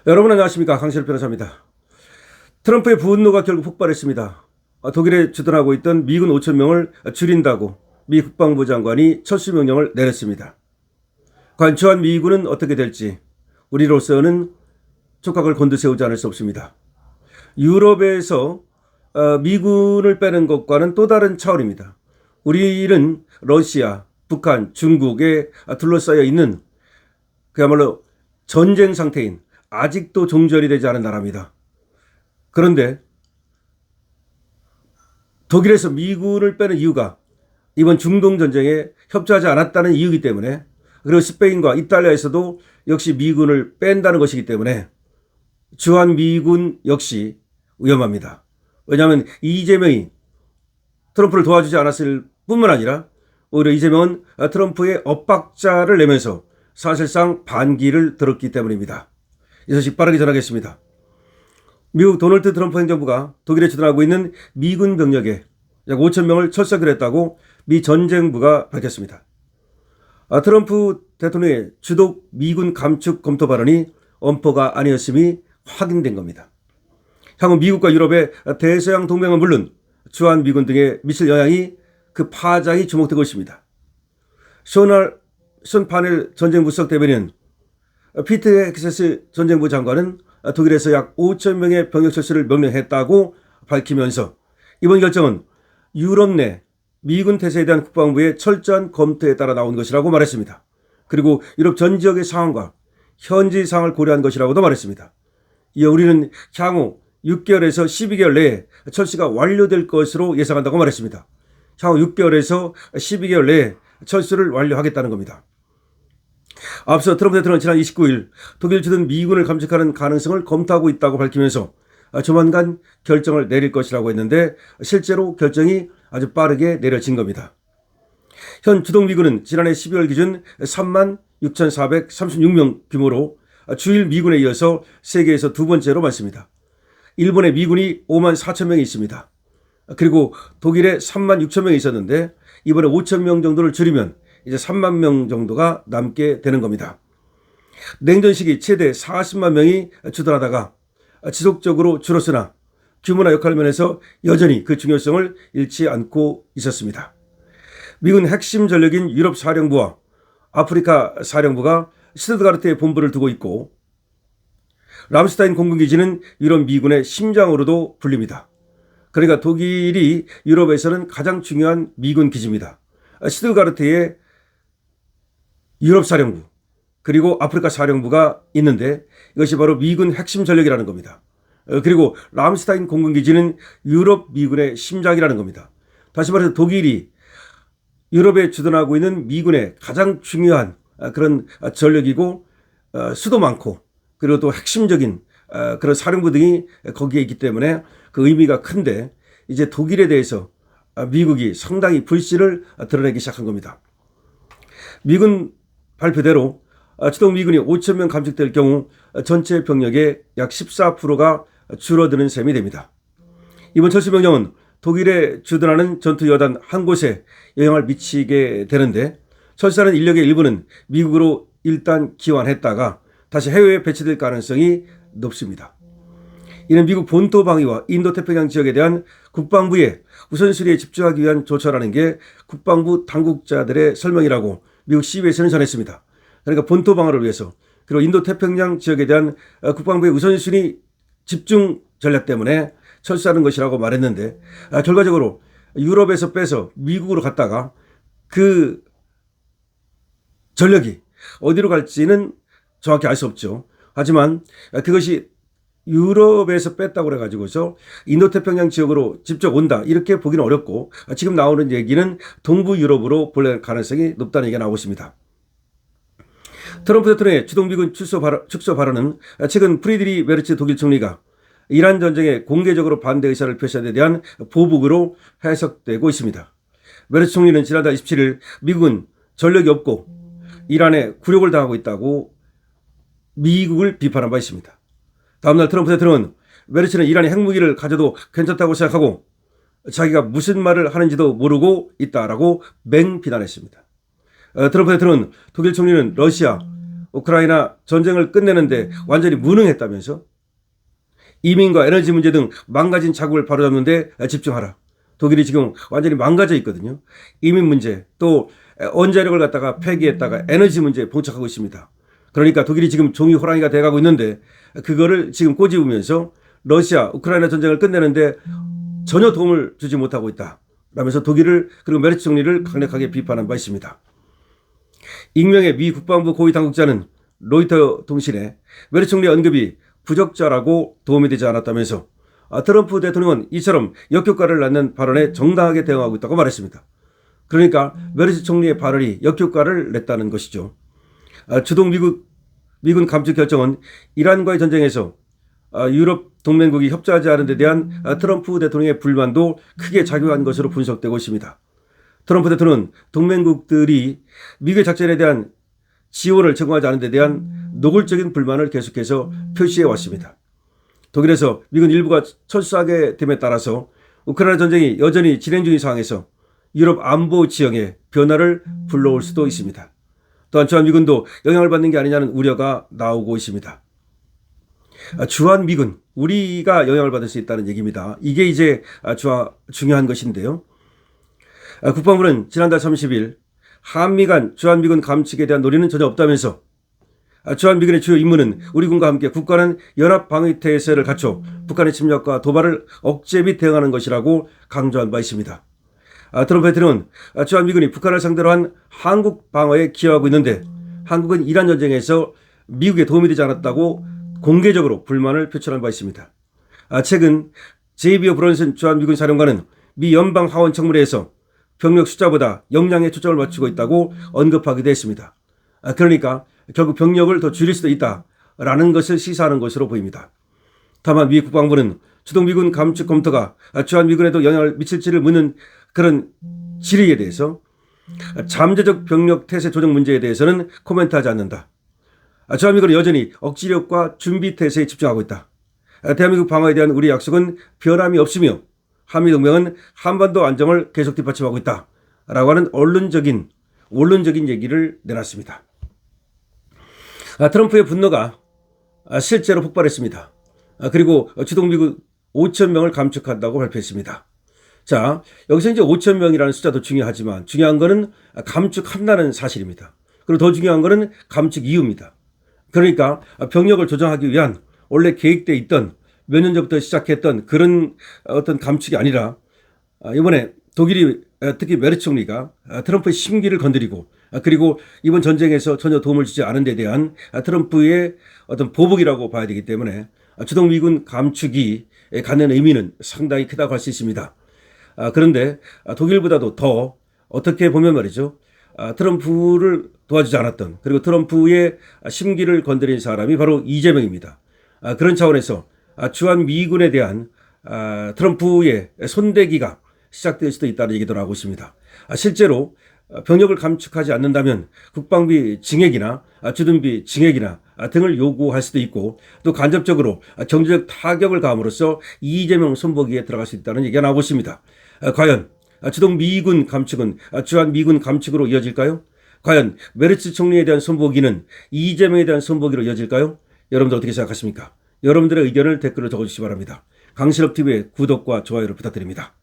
여러분 안녕하십니까. 강시일 변호사입니다. 트럼프의 분노가 결국 폭발했습니다. 독일에 주둔하고 있던 미군 5천 명을 줄인다고 미 국방부 장관이 철수 명령을 내렸습니다. 과연 주한 미군은 어떻게 될지 우리로서는 촉각을 곤두세우지 않을 수 없습니다. 유럽에서 미군을 빼는 것과는 또 다른 차원입니다. 우리는 러시아, 북한, 중국에 둘러싸여 있는 그야말로 전쟁 상태인 아직도 종전이 되지 않은 나라입니다. 그런데 독일에서 미군을 빼는 이유가 이번 중동 전쟁에 협조하지 않았다는 이유이기 때문에, 그리고 스페인과 이탈리아에서도 역시 미군을 뺀다는 것이기 때문에 주한 미군 역시 위험합니다. 왜냐하면 이재명이 트럼프를 도와주지 않았을 뿐만 아니라 오히려 이재명은 트럼프의 엇박자를 내면서 사실상 반기를 들었기 때문입니다. 이 소식 빠르게 전하겠습니다. 미국 도널드 트럼프 행정부가 독일에 주둔하고 있는 미군 병력에 약 5천 명을 철수하기로 했다고 미 전쟁부가 밝혔습니다. 트럼프 대통령의 주독 미군 감축 검토 발언이 엄포가 아니었음이 확인된 겁니다. 향후 미국과 유럽의 대서양 동맹은 물론 주한 미군 등에 미칠 영향이, 그 파장이 주목되고 있습니다. 션 파넬 전쟁부 수석 대변인, 피트 헥세스 전쟁부 장관은 독일에서 약 5천 명의 병력 철수를 명령했다고 밝히면서 이번 결정은 유럽 내 미군 태세에 대한 국방부의 철저한 검토에 따라 나온 것이라고 말했습니다. 그리고 유럽 전 지역의 상황과 현지 상황을 고려한 것이라고도 말했습니다. 이어 우리는 향후 6개월에서 12개월 내에 철수가 완료될 것으로 예상한다고 말했습니다. 향후 6개월에서 12개월 내에 철수를 완료하겠다는 겁니다. 앞서 트럼프 대통령은 지난 29일 독일 주둔 미군을 감축하는 가능성을 검토하고 있다고 밝히면서 조만간 결정을 내릴 것이라고 했는데, 실제로 결정이 아주 빠르게 내려진 겁니다. 현 주동 미군은 지난해 12월 기준 36,436명 규모로 주일 미군에 이어서 세계에서 두 번째로 많습니다. 일본의 미군이 5만 4천 명이 있습니다. 그리고 독일에 3만 6천 명이 있었는데 이번에 5천 명 정도를 줄이면 이제 3만 명 정도가 남게 되는 겁니다. 냉전 시기 최대 40만 명이 주둔하다가 지속적으로 줄었으나 규모나 역할 면에서 여전히 그 중요성을 잃지 않고 있었습니다. 미군 핵심 전력인 유럽 사령부와 아프리카 사령부가 슈투트가르트에 본부를 두고 있고, 람슈타인 공군기지는 유럽 미군의 심장으로도 불립니다. 그러니까 독일이 유럽에서는 가장 중요한 미군 기지입니다. 슈투트가르트에 유럽 사령부 그리고 아프리카 사령부가 있는데 이것이 바로 미군 핵심 전력이라는 겁니다. 그리고 람슈타인 공군기지는 유럽 미군의 심장이라는 겁니다. 다시 말해서 독일이 유럽에 주둔하고 있는 미군의 가장 중요한 그런 전력이고, 수도 많고 그리고 또 핵심적인 그런 사령부 등이 거기에 있기 때문에 그 의미가 큰데, 이제 독일에 대해서 미국이 상당히 불씨를 드러내기 시작한 겁니다. 미군 발표대로 주동 미군이 5천 명 감축될 경우 전체 병력의 약 14%가 줄어드는 셈이 됩니다. 이번 철수 명령은 독일에 주둔하는 전투 여단 한 곳에 영향을 미치게 되는데, 철수하는 인력의 일부는 미국으로 일단 기환했다가 다시 해외에 배치될 가능성이 높습니다. 이는 미국 본토 방위와 인도태평양 지역에 대한 국방부의 우선순위에 집중하기 위한 조처라는 게 국방부 당국자들의 설명이라고 미국 CBS는 전했습니다. 그러니까 본토 방어를 위해서, 그리고 인도태평양 지역에 대한 국방부의 우선순위 집중 전략 때문에 철수하는 것이라고 말했는데, 결과적으로 유럽에서 빼서 미국으로 갔다가 그 전력이 어디로 갈지는 정확히 알 수 없죠. 하지만 그것이 유럽에서 뺐다고 해가지고서 인도태평양 지역으로 직접 온다 이렇게 보기는 어렵고, 지금 나오는 얘기는 동부 유럽으로 볼 가능성이 높다는 얘기가 나오고 있습니다. 트럼프 대통령의 주동미군 축소 발언은 최근 프리드리 메르츠 독일 총리가 이란 전쟁에 공개적으로 반대 의사를 표시한 데 대한 보복으로 해석되고 있습니다. 메르츠 총리는 지난달 27일 미국은 전력이 없고 이란에 굴욕을 당하고 있다고 미국을 비판한 바 있습니다. 다음날 트럼프 대통령은 메르츠는 이란이 핵무기를 가져도 괜찮다고 생각하고 자기가 무슨 말을 하는지도 모르고 있다라고 맹비난했습니다. 트럼프 대통령은 독일 총리는 러시아, 우크라이나 전쟁을 끝내는데 완전히 무능했다면서 이민과 에너지 문제 등 망가진 자국을 바로잡는 데 집중하라. 독일이 지금 완전히 망가져 있거든요. 이민 문제, 또 원자력을 갖다가 폐기했다가 에너지 문제에 봉착하고 있습니다. 그러니까 독일이 지금 종이 호랑이가 돼가고 있는데 그거를 지금 꼬집으면서 러시아, 우크라이나 전쟁을 끝내는데 전혀 도움을 주지 못하고 있다. 라면서 독일을 그리고 메르츠 총리를 강력하게 비판한 바 있습니다. 익명의 미 국방부 고위 당국자는 로이터 통신에 메르츠 총리의 언급이 부적절하고 도움이 되지 않았다면서 트럼프 대통령은 이처럼 역효과를 낳는 발언에 정당하게 대응하고 있다고 말했습니다. 그러니까 메르츠 총리의 발언이 역효과를 냈다는 것이죠. 주동 미군 감축 결정은 이란과의 전쟁에서 유럽 동맹국이 협조하지 않은 데 대한 트럼프 대통령의 불만도 크게 작용한 것으로 분석되고 있습니다. 트럼프 대통령은 동맹국들이 미국의 작전에 대한 지원을 제공하지 않은 데 대한 노골적인 불만을 계속해서 표시해 왔습니다. 독일에서 미군 일부가 철수하게 됨에 따라서 우크라이나 전쟁이 여전히 진행 중인 상황에서 유럽 안보 지형에 변화를 불러올 수도 있습니다. 또한 주한미군도 영향을 받는 게 아니냐는 우려가 나오고 있습니다. 주한미군, 우리가 영향을 받을 수 있다는 얘기입니다. 이게 이제 중요한 것인데요. 국방부는 지난달 30일 한미 간 주한미군 감축에 대한 논의는 전혀 없다면서 주한미군의 주요 임무는 우리 군과 함께 굳건한 연합방위태세를 갖춰 북한의 침략과 도발을 억제 및 대응하는 것이라고 강조한 바 있습니다. 트럼프 대통령은 주한미군이 북한을 상대로 한 한국 방어에 기여하고 있는데 한국은 이란 전쟁에서 미국에 도움이 되지 않았다고 공개적으로 불만을 표출한 바 있습니다. 최근 제이비어 브런슨 주한미군 사령관은 미 연방 하원 청문회에서 병력 숫자보다 역량에 초점을 맞추고 있다고 언급하기도 했습니다. 그러니까 결국 병력을 더 줄일 수도 있다라는 것을 시사하는 것으로 보입니다. 다만 미 국방부는 주동미군 감축 검토가 주한미군에도 영향을 미칠지를 묻는 그런 질의에 대해서 잠재적 병력 태세 조정 문제에 대해서는 코멘트하지 않는다. 주한미군은 여전히 억지력과 준비 태세에 집중하고 있다. 대한민국 방어에 대한 우리 약속은 변함이 없으며 한미동맹은 한반도 안정을 계속 뒷받침하고 있다. 라고 하는 원론적인 얘기를 내놨습니다. 트럼프의 분노가 실제로 폭발했습니다. 그리고 주동미군 5,000명을 감축한다고 발표했습니다. 자, 여기서 이제 5,000명이라는 숫자도 중요하지만 중요한 거는 감축한다는 사실입니다. 그리고 더 중요한 거는 감축 이유입니다. 그러니까 병력을 조정하기 위한 원래 계획되어 있던 몇 년 전부터 시작했던 그런 어떤 감축이 아니라 이번에 독일이 특히 메르츠 총리가 트럼프의 심기를 건드리고 그리고 이번 전쟁에서 전혀 도움을 주지 않은 데 대한 트럼프의 어떤 보복이라고 봐야 되기 때문에 주동미군 감축이 갖는 의미는 상당히 크다고 할 수 있습니다. 그런데 독일보다도 더 어떻게 보면 말이죠. 트럼프를 도와주지 않았던 그리고 트럼프의 심기를 건드린 사람이 바로 이재명입니다. 그런 차원에서 주한미군에 대한 트럼프의 손대기가 시작될 수도 있다는 얘기도 나오고 있습니다. 실제로 병력을 감축하지 않는다면 국방비 증액이나 주둔비 증액이나 등을 요구할 수도 있고 또 간접적으로 경제적 타격을 가함으로써 이재명 손보기에 들어갈 수 있다는 얘기가 나오고 있습니다. 과연 주동미군 감축은 주한미군 감축으로 이어질까요? 과연 메르츠 총리에 대한 손보기는 이재명에 대한 손보기로 이어질까요? 여러분들 어떻게 생각하십니까? 여러분들의 의견을 댓글로 적어주시기 바랍니다. 강신업TV의 구독과 좋아요를 부탁드립니다.